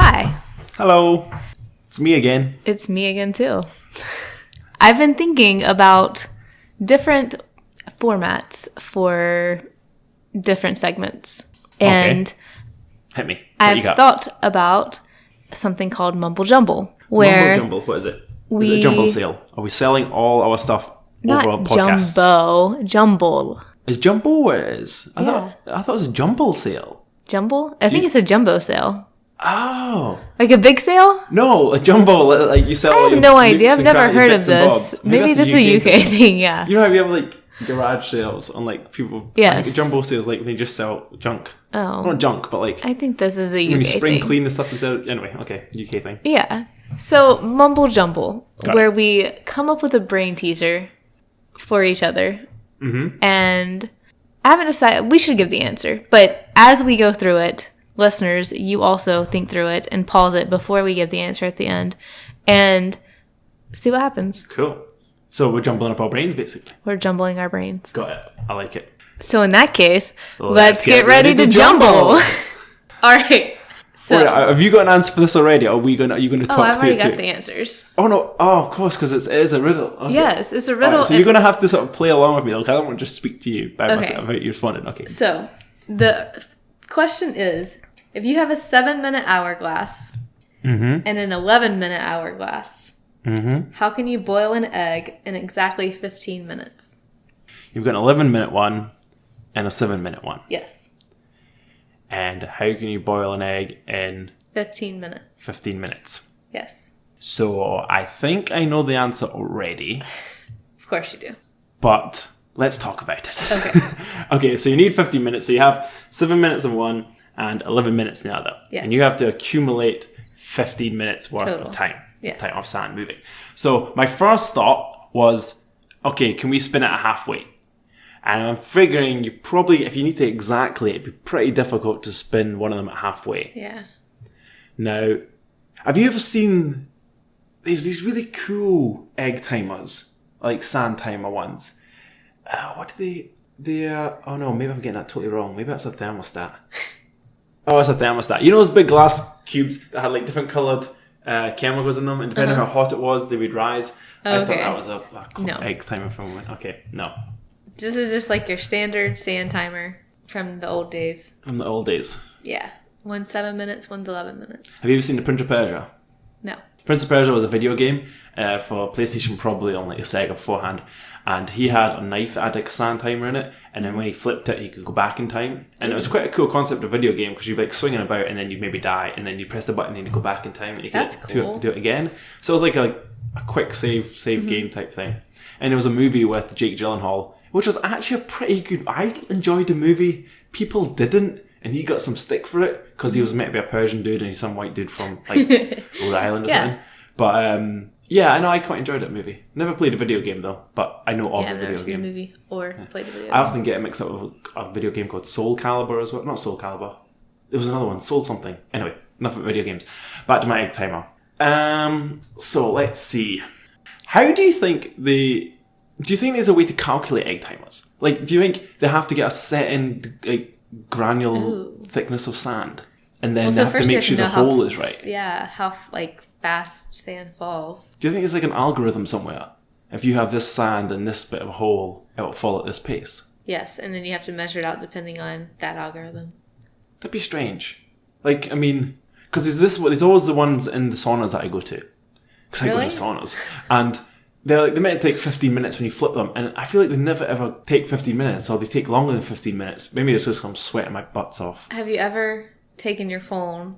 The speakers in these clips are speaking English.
Hi. Hello. It's me again. It's me again, too. I've been thinking about different formats for different segments. And Okay. Hit me. What I've you got? thought about something called Mumble Jumble, where Jumble. What is it? Is it a jumble sale? Are we selling all our stuff not over on podcasts? Jumble. Is Jumble what it is? I Yeah. thought it was a jumble sale. Jumble? I think it's a jumbo sale. Oh. Like a big sale? no, a jumble. Like you sell. I have no idea. I've never heard of this. Maybe that's this is a UK thing, yeah. You know how we have like garage sales on like people. Yes. I think jumbo sales like when they just sell junk. Oh. Not junk, but like I think this is a UK when you spring thing. clean the stuff instead. Anyway, okay, UK thing. Yeah. So, Mumble Jumble, Got where it. we come up with a brain teaser for each other. Mm-hmm. And I haven't decided, we should give the answer. But as we go through it, listeners, you also think through it and pause it before we give the answer at the end. And see what happens. Cool. So we're jumbling up our brains, basically. We're jumbling our brains. Got it. I like it. So in that case, let's get ready to jumble. All right. So, Wait, have you got an answer for this already? Or are you going to talk I've through already it got too? the answers. Oh no! Oh, of course, because it is a riddle. Okay. Yes, it's a riddle. Alright, so you're going to have to sort of play along with me. Like I don't want to just speak to you by Okay. myself about you responding. Okay. So, the question is, if you have a 7-minute hourglass Mm-hmm. and an 11-minute hourglass, Mm-hmm. how can you boil an egg in exactly 15 minutes? You've got an 11-minute one and a 7-minute one. Yes, And how can you boil an egg in 15 minutes. 15 minutes? Yes, So I think I know the answer already, of course you do. but let's talk about it. Okay. Okay, so you need 15 minutes. So you have 7 minutes in one and 11 minutes in the other. Yes. And you have to accumulate 15 minutes worth Total. of time. Yes. Time of sand moving. So my first thought was, okay, can we spin it at halfway? And I'm figuring you probably, if you need to exactly, it'd be pretty difficult to spin one of them at halfway. Yeah. Now, have you ever seen these really cool egg timers, like sand timer ones? What do they oh no, maybe I'm getting that totally wrong. Maybe that's a thermostat. Oh, it's a thermostat. You know those big glass cubes that had like different coloured chemicals in them, and depending on how hot it was, they would rise. I thought Okay. that was a No. egg timer for a moment. Okay, no. This is just like your standard sand timer from the old days. From the old days. Yeah. One's 7 minutes, one's 11 minutes. Have you ever seen The Prince of Persia? No. Prince of Persia was a video game for PlayStation, probably on like a Sega beforehand, and he had a knife that had like a sand timer in it, and then when he flipped it, he could go back in time, and it was quite a cool concept of video game because you'd be like swinging about, and then you'd maybe die, and then you press the button and you go back in time, and you That's could cool. do it again. So it was like a quick save game type thing, and there was a movie with Jake Gyllenhaal, which was actually a pretty good. I enjoyed the movie. People didn't. And he got some stick for it because he was meant to be a Persian dude and he's some white dude from like Rhode Island or Yeah. something. But yeah, I know I quite enjoyed that movie. Never played a video game though, but I know of Yeah, the I've never video seen the game. movie or played the video. I often get it mixed up with a video game called Soul Calibur as well. Not Soul Calibur. There was another one, Soul something. Anyway, enough of video games. Back to my egg timer. So let's see. How do you think do you think there's a way to calculate egg timers? Like, do you think they have to get a certain like granule thickness of sand, and then Well, they so have to first you make have to sure the know how- hole is right? Yeah, how like fast sand falls. Do you think there's like an algorithm somewhere? If you have this sand and this bit of hole, it will fall at this pace. Yes, and then you have to measure it out depending on that algorithm. That'd be strange. Like, I mean, because there's always the ones in the saunas that I go to. Because I go Really? to saunas. And they might take 15 minutes when you flip them. And I feel like they never ever take 15 minutes, or they take longer than 15 minutes. Maybe it's just I'm sweating my butts off. Have you ever taken your phone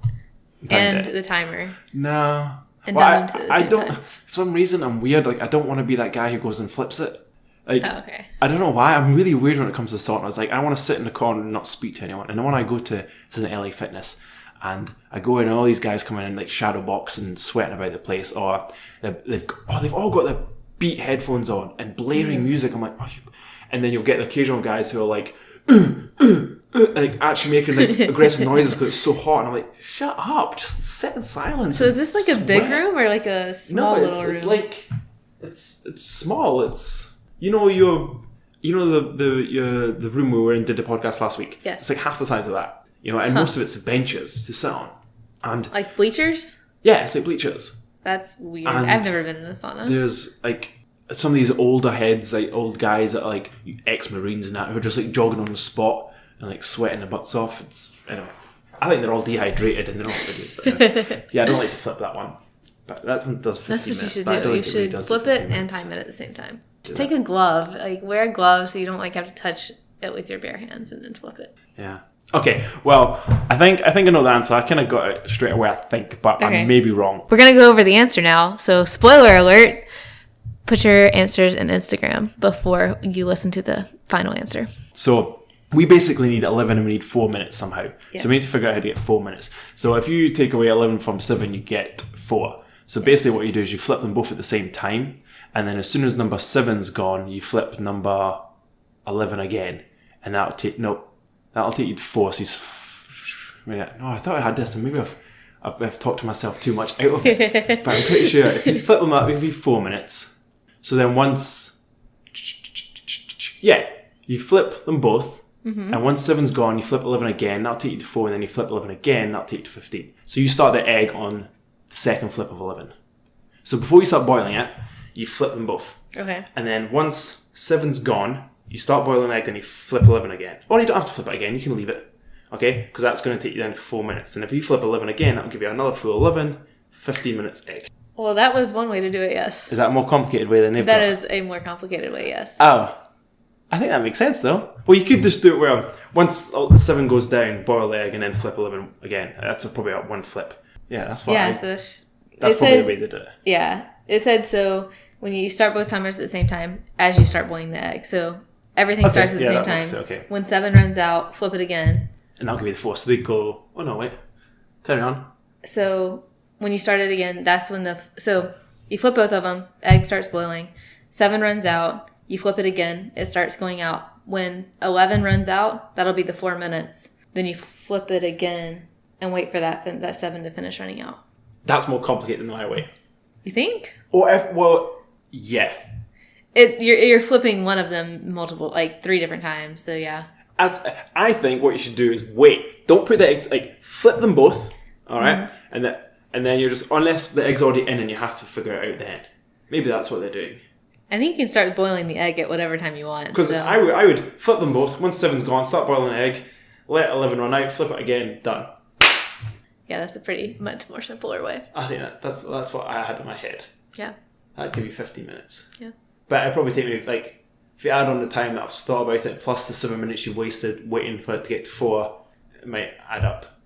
Timed and it. the timer? No. And Well, done them to the I same don't. time. For some reason, I'm weird. Like, I don't want to be that guy who goes and flips it. Like, Oh, okay. I don't know why. I'm really weird when it comes to saunas. Like, I want to sit in the corner and not speak to anyone. And then when I go to, it's in LA Fitness, and I go in and all these guys come in and like shadow box and sweating about the place, or they've all got their beat headphones on and blaring music. I'm like, and then you'll get the occasional guys who are like, like actually making like aggressive noises because it's so hot. And I'm like, shut up, just sit in silence. So is this like a big sweat. room or like a small No, little room? it's like it's small. It's the room we were in did the podcast last week. Yes. It's like half the size of that. And most of it's benches to sit on. And Like bleachers? yeah, it's like bleachers. That's weird. And I've never been in a sauna. There's like some of these older heads, like old guys that are like ex-Marines and that, who are just like jogging on the spot and like sweating their butts off. It's, I don't know. I think they're all dehydrated and they're not videos, but yeah, I don't like to flip that one. But that one does 15 minutes. That's what you should but I do. don't You think it really should does flip 15 it and minutes. time it at the same time. Just take a glove. Like, wear a glove so you don't like have to touch it with your bare hands and then flip it. Yeah. Okay. Well, I think I know the answer. I kind of got it straight away, I think, but Okay. I may be wrong. We're going to go over the answer now. So, spoiler alert. Put your answers in Instagram before you listen to the final answer. So we basically need 11 and we need 4 minutes somehow. Yes. So we need to figure out how to get 4 minutes. So if you take away 11 from 7, you get 4. So basically what you do is you flip them both at the same time. And then as soon as number 7's gone, you flip number 11 again. And that'll take you to 4. So no, I thought I had this and maybe I've talked to myself too much out of it. But I'm pretty sure if you flip them that, it'll be 4 minutes. So then once... Yeah, you flip them both. Mm-hmm. And once 7's gone, you flip 11 again. That'll take you to 4. And then you flip 11 again. That'll take you to 15. So you start the egg on the second flip of 11. So before you start boiling it, you flip them both. Okay. And then once 7's gone, you start boiling the egg, then you flip 11 again. Or you don't have to flip it again. You can leave it. Okay? Because that's going to take you down to 4 minutes. And if you flip 11 again, that'll give you another full 11, 15 minutes egg. Well, that was one way to do it, yes. Is that a more complicated way than they've got? That is a more complicated way, yes. Oh. I think that makes sense, though. Well, you could just do it where once 7 goes down, boil the egg, and then flip 11 again. That's probably about one flip. Yeah, that's fine. Yeah, so that's probably the way to do it. Yeah. It said so when you start both timers at the same time as you start boiling the egg. So everything starts at the same time. Okay. When 7 runs out, flip it again. And that'll give you the 4. So they go, oh no, wait. Carry on. So when you start it again, that's when so you flip both of them, egg starts boiling. 7 runs out, you flip it again, it starts going out. When 11 runs out, that'll be the 4 minutes. Then you flip it again and wait for that 7 to finish running out. That's more complicated than my way. You think? Well, yeah. You're flipping one of them multiple, like 3 different times. So yeah. As I think what you should do is wait. Don't put the egg, like flip them both, all right? Mm-hmm. And then you're just, unless the egg's already in and you have to figure it out then. Maybe that's what they're doing. I think you can start boiling the egg at whatever time you want. Because I would flip them both. Once 7's gone, start boiling the egg, let 11 run out, flip it again, done. Yeah, that's a pretty much more simpler way. I think that's what I had in my head. Yeah. That'd give you 15 minutes. Yeah. But it'd probably take me, like, if you add on the time that I've thought about it, plus the 7 minutes you wasted waiting for it to get to 4, it might add up.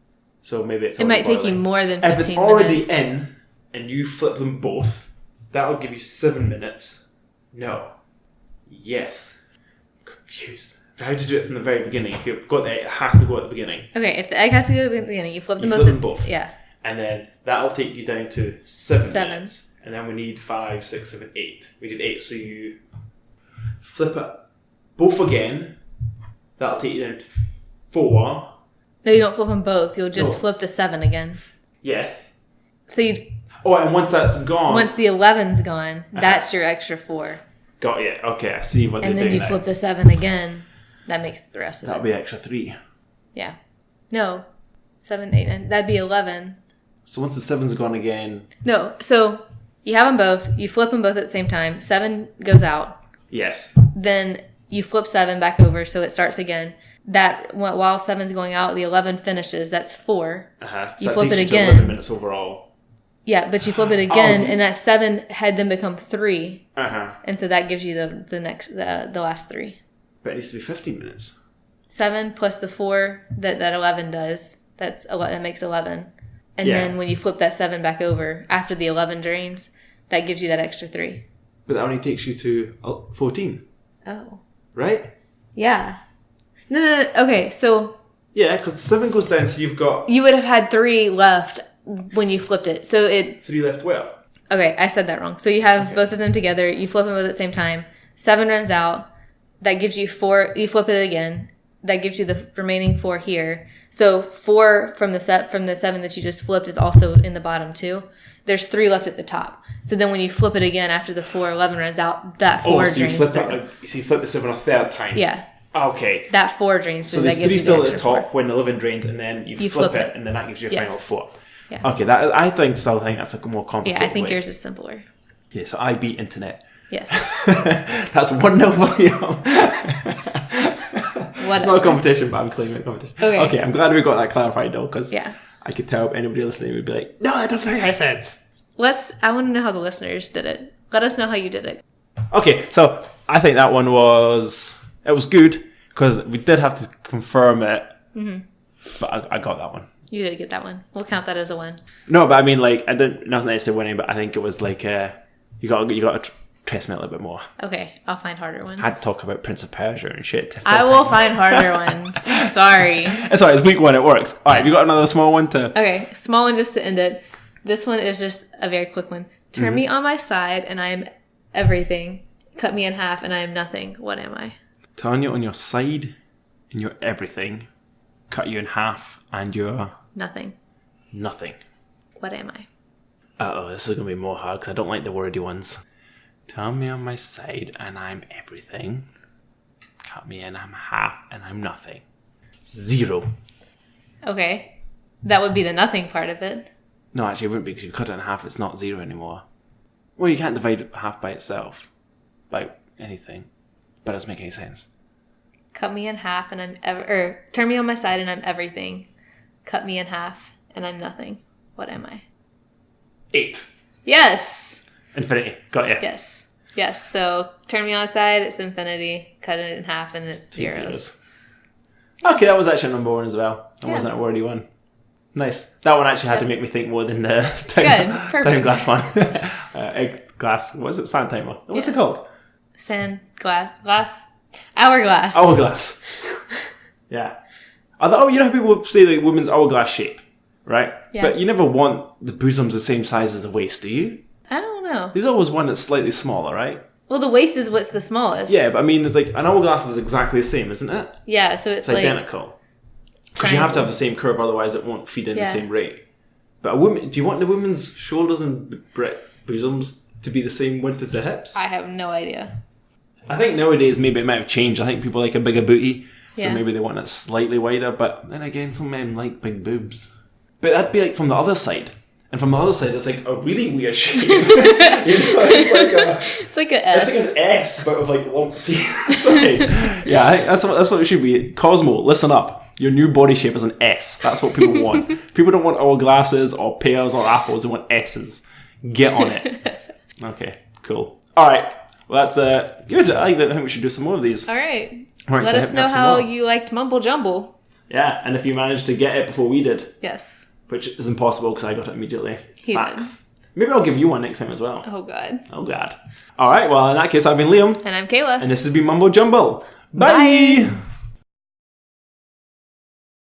So maybe it might take you more than 15 minutes. If it's already in and you flip them both, that'll give you 7 minutes. No. Yes. I'm confused. How to do it from the very beginning. If you've got the egg, it has to go at the beginning. Okay, if the egg has to go at the beginning, you flip them both. Flip them both. Yeah. And then that'll take you down to 7 minutes. And then we need 5, 6, 7, 8. We did 8, so you flip it both again. That'll take you down to 4. No, you don't flip them both. You'll just flip the 7 again. Yes. So you... Oh, and once that's gone... Once the 11's gone, that's your extra 4. Got it. Okay, I see what they're doing. And then you flip the 7 again. That makes the rest of That'll be extra 3. Yeah. No. 7, 8, 9. That'd be 11. So once the 7's gone again... No. So you have them both. You flip them both at the same time. 7 goes out. Yes. Then you flip 7 back over so it starts again. That while 7's going out, the 11 finishes. That's 4. So you flip it again. 11 minutes overall. Yeah, but you flip it again, and that 7 had then become 3. And so that gives you the last 3. But it needs to be 15 minutes. 7 plus the 4 that 11 does. That makes 11. And then when you flip that 7 back over after the 11 drains, that gives you that extra 3. But that only takes you to 14. Oh. Right? Yeah. No. Okay, so... Yeah, because 7 goes down, so you've got... You would have had 3 left when you flipped it. So it... 3 left where? Okay, I said that wrong. So you have both of them together. You flip them both at the same time. 7 runs out. That gives you 4. You flip it again. That gives you the remaining 4 here. So 4 from the 7 that you just flipped is also in the bottom too. There's 3 left at the top. So then when you flip it again after the 11 runs out, that 4 drains you flip through. So you flip the 7 a third time? Yeah. Okay. That 4 drains through. So there's that gives 3 you still the at the top 4. when the 11 drains, and then you flip it, and then that gives you a final 4. Yeah. Okay, still think that's a more complicated Yeah, I think way. yours is simpler. Yeah, so I beat internet. Yes. That's 1-0 for Liam. It's not a competition, but I'm claiming a competition. Okay, I'm glad we got that clarified though, because I could tell anybody listening would be like, no, that doesn't make any sense. I want to know how the listeners did it. Let us know how you did it. Okay, so I think that one was good, because we did have to confirm it, but I got that one. You did get that one. We'll count that as a win. No, but I mean, like, I didn't. Not necessarily winning, but I think it was like you got to test me a little bit more. Okay, I'll find harder ones. I had to talk about Prince of Persia and shit. I will find harder ones. Sorry. It's alright. It's week 1. It works. All right, you got another small one to. Okay, small one just to end it. This one is just a very quick one. Turn me on my side, and I am everything. Cut me in half, and I am nothing. What am I? Turn you on your side, and you're everything. Cut you in half, and you're Nothing. nothing. What am I? Uh-oh, this is going to be more hard because I don't like the wordy ones. Turn me on my side and I'm everything. Cut me in, I'm half and I'm nothing. 0. Okay. That would be the nothing part of it. No, actually it wouldn't be, because you cut it in half, it's not 0 anymore. Well, you can't divide half by itself. By anything. That doesn't make any sense. Cut me in half and turn me on my side and I'm everything. Cut me in half and I'm nothing. What am I? 8. Yes. Infinity. Got you. Yes. So turn me on the side, it's infinity. Cut it in half and it's zeros. Okay, that was actually number 1 as well. That wasn't a wordy one. Nice. That one actually had to make me think more than the time glass one. Egg glass. What is it? Sand timer. What's it called? Hourglass. Hourglass. Yeah. You know how people say like women's hourglass shape, right? Yeah. But you never want the bosoms the same size as the waist, do you? I don't know. There's always one that's slightly smaller, right? Well, the waist is what's the smallest. Yeah, but I mean, it's like an hourglass is exactly the same, isn't it? Yeah, so it's like identical. Because you have to have the same curve, otherwise it won't feed in the same rate. But a woman, do you want the woman's shoulders and bosoms to be the same width as the hips? I have no idea. I think nowadays maybe it might have changed. I think people like a bigger booty, so Yeah. maybe they want it slightly wider. But then again, some men like big boobs. But that'd be like from the other side. And from the other side, it's like a really weird shape. It's like an S. It's like an S, but with like lumps either side. Yeah, I think that's what it should be. Cosmo, listen up. Your new body shape is an S. That's what people want. People don't want hourglasses or pears or apples. They want S's. Get on it. Okay, cool. All right. Well, that's good. I think we should do some more of these. All right. Let us know how you liked Mumble Jumble. Yeah, and if you managed to get it before we did. Yes. Which is impossible because I got it immediately. Facts. Did. Maybe I'll give you one next time as well. Oh, God. Oh, God. All right. Well, in that case, I've been Liam. And I'm Kayla. And this has been Mumble Jumble. Bye. Bye.